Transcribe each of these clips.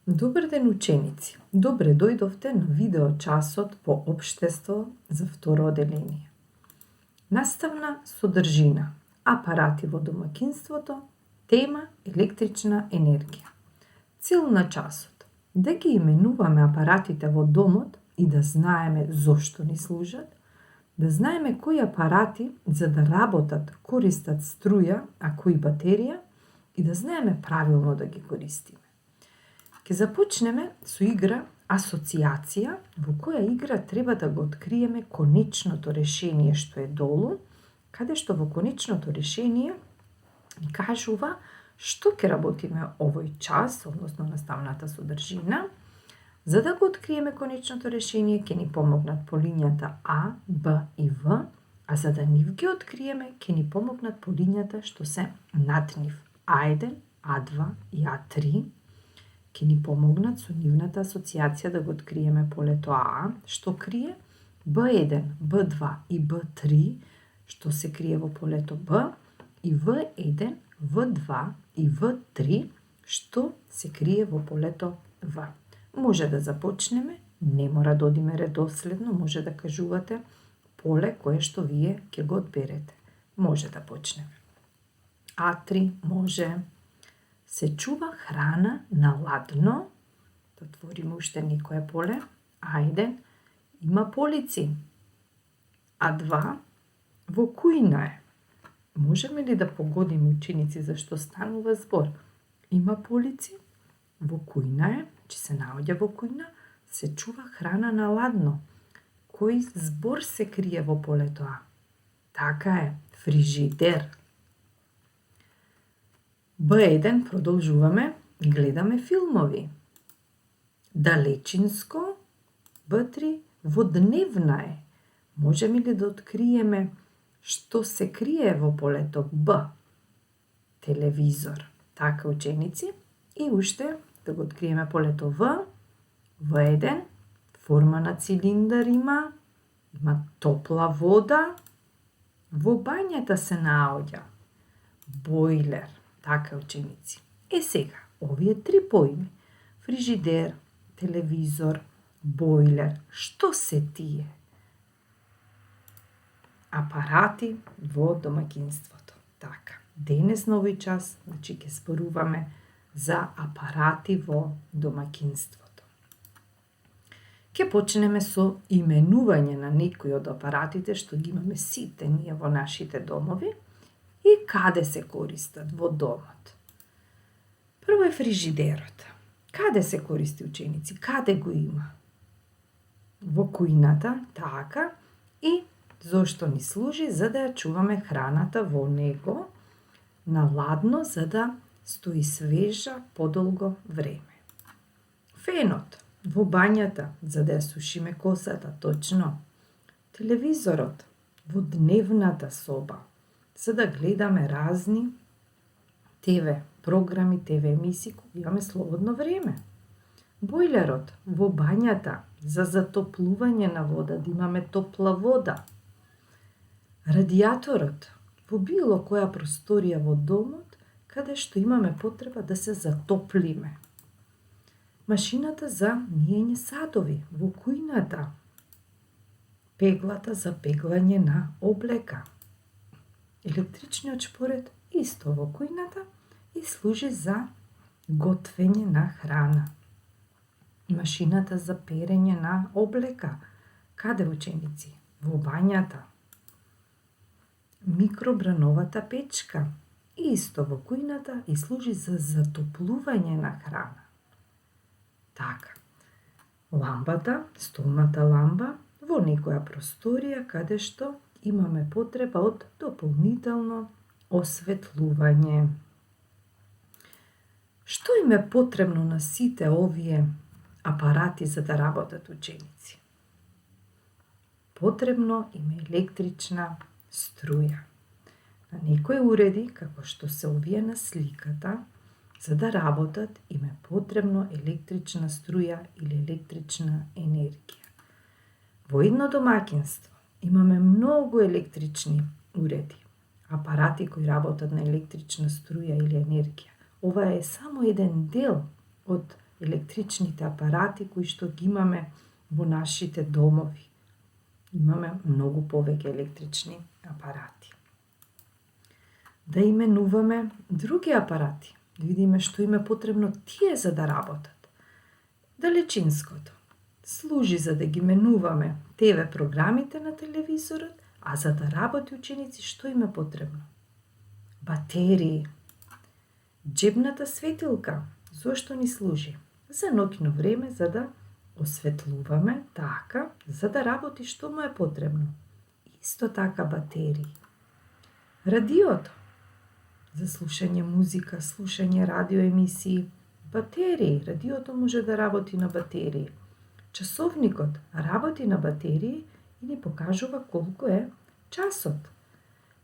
Добар ден, ученици! Добре дојдовте на видеочасот по општество за второ оделение. Наставна содржина: апарати во домаќинството, тема електрична енергија. Цел на часот: да ги именуваме апаратите во домот и да знаеме зошто ни служат, да знаеме кои апарати за да работат користат струја, а кои батерија, и да знаеме правилно да ги користиме. Ке започнеме со игра асоцијација, во која игра треба да го откриеме конечното решение што е долу, каде што во конечното решение ни кажува што ќе работиме овој час, односно наставната содржина. За да го откриеме конечното решение, ќе ни помогнат по линијата А, Б и В, а за да нив ги откриеме, ќе ни помогнат по линијата што се над нив. А1, А2 и А3 ќе ни помогнат со нивната асоцијација да го откриеме полето А, што крие, Б1, Б2 и Б3, што се крие во полето Б, и В1, В2 и В3, што се крие во полето В. Може да започнеме, не мора да одиме редоследно, може да кажувате поле кое што вие ќе го одберете. Може да почнеме. А3 може. Се чува храна на ладно. Да отвориме уште некое поле. А1 има полици. А2 во кујна е. Можеме ли да погодиме, ученици, за што станува збор? Има полици, во кујна е, че се наоѓа во кујна, се чува храна на ладно. Кој збор се крие во полето А? Така е, фрижидер. Б1 продолжуваме, гледаме филмови. Далечинско, Б3 водневна е. Можеме ли да откриеме што се крие во полето Б? Телевизор. Така, ученици. И уште да го откриеме полето В. В1 форма на цилиндар има топла вода. Во бањата се наоѓа бойлер. Така, ученици. Сега, овие три поими: фрижидер, телевизор, бойлер, што се тие? Апарати во домаќинството. Така, денес на овој час, значи, ќе зборуваме за апарати во домаќинството. Ќе почнеме со именување на некои од апаратите што ги имаме сите ние во нашите домови и каде се користат во домот. Прво е фрижидерот. Каде се користи, ученици? Каде го има? Во кујната, така, и зошто ни служи? За да ја чуваме храната во него на ладно, за да стои свежа подолго време. Фенот во бањата, за да ја сушиме косата, точно. Телевизорот во дневната соба, за да гледаме разни ТВ програми, ТВ емисии кога имаме слободно време. Бойлерот во бањата, за затоплување на вода, да имаме топла вода. Радијаторот во било која просторија во домот, каде што имаме потреба да се затоплиме. Машината за миење садови во кујната. Пеглата за пеглање на облека. Електричниот шпоред исто во кујната и служи за готвење на храна. Машината за перење на облека. Каде, ученици? Во бањата. Микробрановата печка исто во кујната и служи за затоплување на храна. Така. Ламбата, столната ламба во некоја просторија каде што имаме потреба од дополнително осветлување. Што им е потребно на сите овие апарати за да работат, ученици? Потребно им е електрична струја. На некои уреди, како што се овие на сликата, за да работат им е потребно електрична струја или електрична енергија. Во едно домаќинство имаме многу електрични уреди, апарати кои работат на електрична струја или енергија. Ова е само еден дел од електричните апарати кои што ги имаме во нашите домови. Имаме многу повеќе електрични апарати. Да именуваме други апарати, да видиме што им е потребно тие за да работат. Далечинското служи за да ги менуваме ТВ програмите на телевизорот, а за да работи ученици што им е потребно? Батерии. Џебната светилка, зошто ни служи? За ноќно време, за да осветлуваме, така, за да работи што му е потребно. Исто така батерии. Радиото, за слушање музика, слушање радиоемисии, батерии. Радиото може да работи на батерии. Часовникот работи на батерии и ни покажува колку е часот.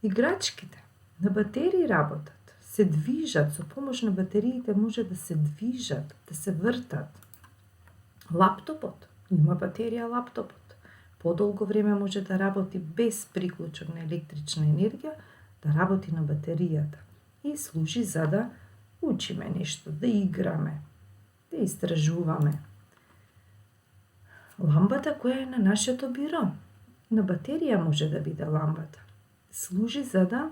Играчките на батерии работат, се движат, со помош на батериите може да се движат, да се вртат. Лаптопот, има батерија лаптопот. Подолго време може да работи без приклучок на електрична енергија, да работи на батеријата и служи за да учиме нешто, да играме, да истражуваме. Ламбата која е на нашето биро, на батерија може да биде ламбата. Служи за да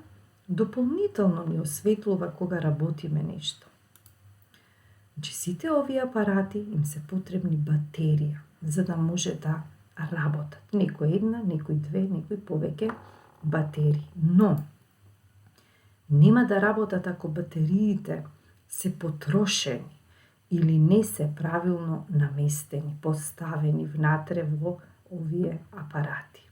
дополнително ни осветлува кога работиме нешто. Значи, сите овие апарати им се потребни батерија, за да може да работат. Некој една, некој две, некој повеќе батерии. Но, нема да работат ако батериите се потрошени или не се правилно наместени, поставени внатре во овие апарати.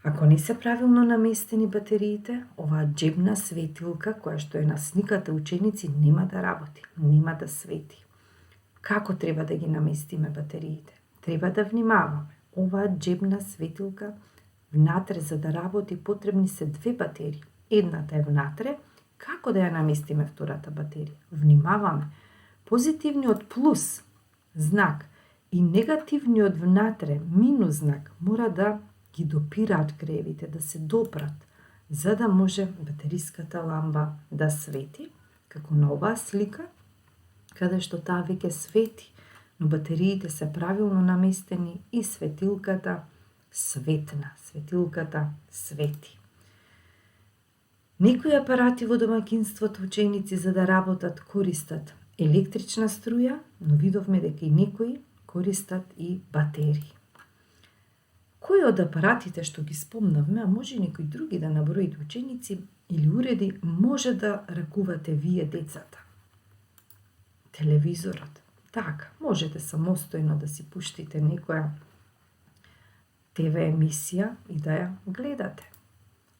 Ако не се правилно наместени батериите, оваа џебна светилка, која што е на сниката ученици, нема да работи, нема да свети. Како треба да ги наместиме батериите? Треба да внимаваме. Оваа џебна светилка, внатре за да работи, потребни се две батерии. Едната е внатре, како да ја наместиме втората батерија? Внимаваме. Позитивниот плюс знак и негативниот внатре минус знак мора да ги допираат кревите, да се допрат, за да може батериската ламба да свети, како на оваа слика, каде што таа веќе свети, но батериите се правилно наместени и светилката светна, светилката свети. Некои апарати во домаќинството ученици за да работат користат електрична струја, но видовме дека и некои користат и батерии. Кој од апаратите што ги спомнавме, а може и некои други да наброите ученици или уреди, може да ракувате вие децата? Телевизорот. Така, можете самостојно да си пуштите некоја ТВ емисија и да ја гледате.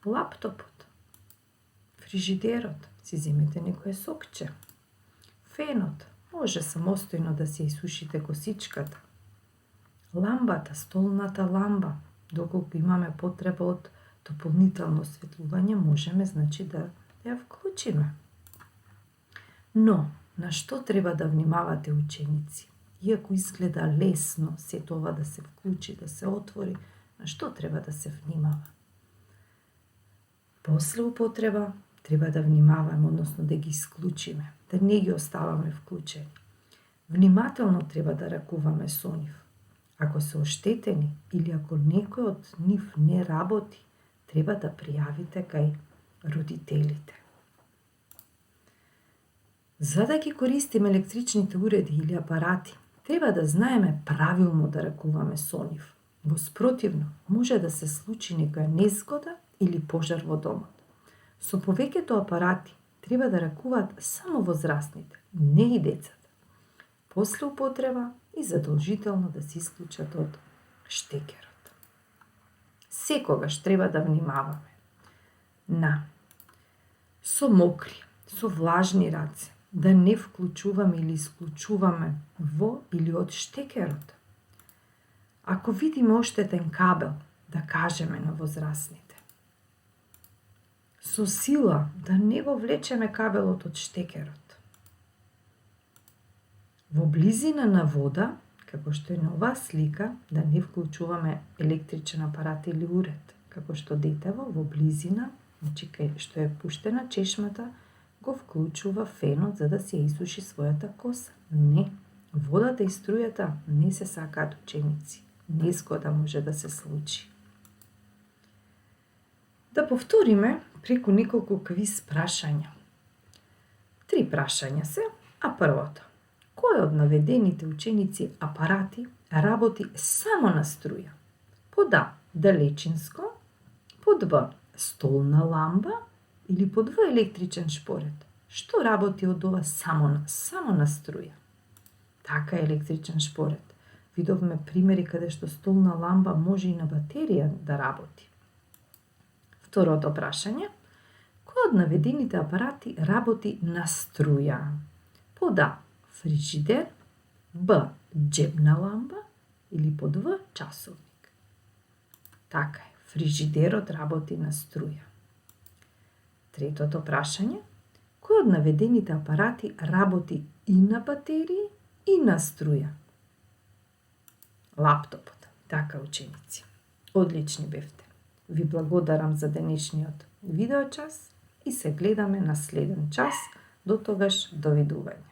Лаптопот, фрижидерот, си земете некое сокче. Фенот, може самостојно да се исушите косичката. Ламбата, столната ламба, доколку имаме потреба од дополнително осветлување, можеме, значи, да ја вклучиме. Но, на што треба да внимавате ученици? Иако изгледа лесно се тоа да се вклучи, да се отвори, на што треба да се внимава? После употреба треба да внимаваме, односно да ги исклучиме, да не ги оставаме вклучени. Внимателно треба да ракуваме со нив. Ако се оштетени или ако некој од нив не работи, треба да пријавите кај родителите. За да ги користиме електричните уреди или апарати, треба да знаеме правилно да ракуваме со нив. Во спротивно, може да се случи некоја незгода или пожар во домот. Со повеќето апарати треба да ракуваат само возрастните, не и децата. После употреба и задолжително да се исклучат од штекерот. Секогаш треба да внимаваме со мокри, со влажни раце, да не вклучуваме или исклучуваме во или од штекерот. Ако видиме оштетен кабел, да кажеме на возрастните. Со сила да не го влечеме кабелот од штекерот. Во близина на вода, како што е на оваа слика, да не вклучуваме електричен апарат или уред. Како што детево во близина, значи кај што е пуштена чешмата, го вклучува фенот за да се изсуши својата коса. Не, водата и струјата не се сакаат ученици. Незгода може да се случи. Да повториме преку неколку квиз прашања. 3 прашања се, а првото. Кој од наведените ученици апарати работи само на струја? Под А далечинско, под Б столна ламба или под В електричен шпоред? Што работи од ова само на струја? Така е електричен шпоред. Видовме примери каде што столна ламба може и на батерија да работи. Второто прашање. Кој од наведените апарати работи на струја? Под А фрижидер, Б џебна ламба или под В часовник? Така е, фрижидерот работи на струја. Третото прашање. Кој од наведените апарати работи и на батерии и на струја? Лаптопот. Така, ученици. Одлични бевте. Ви благодарам за денешниот видеочас и се гледаме на следен час. До тогаш, довидување.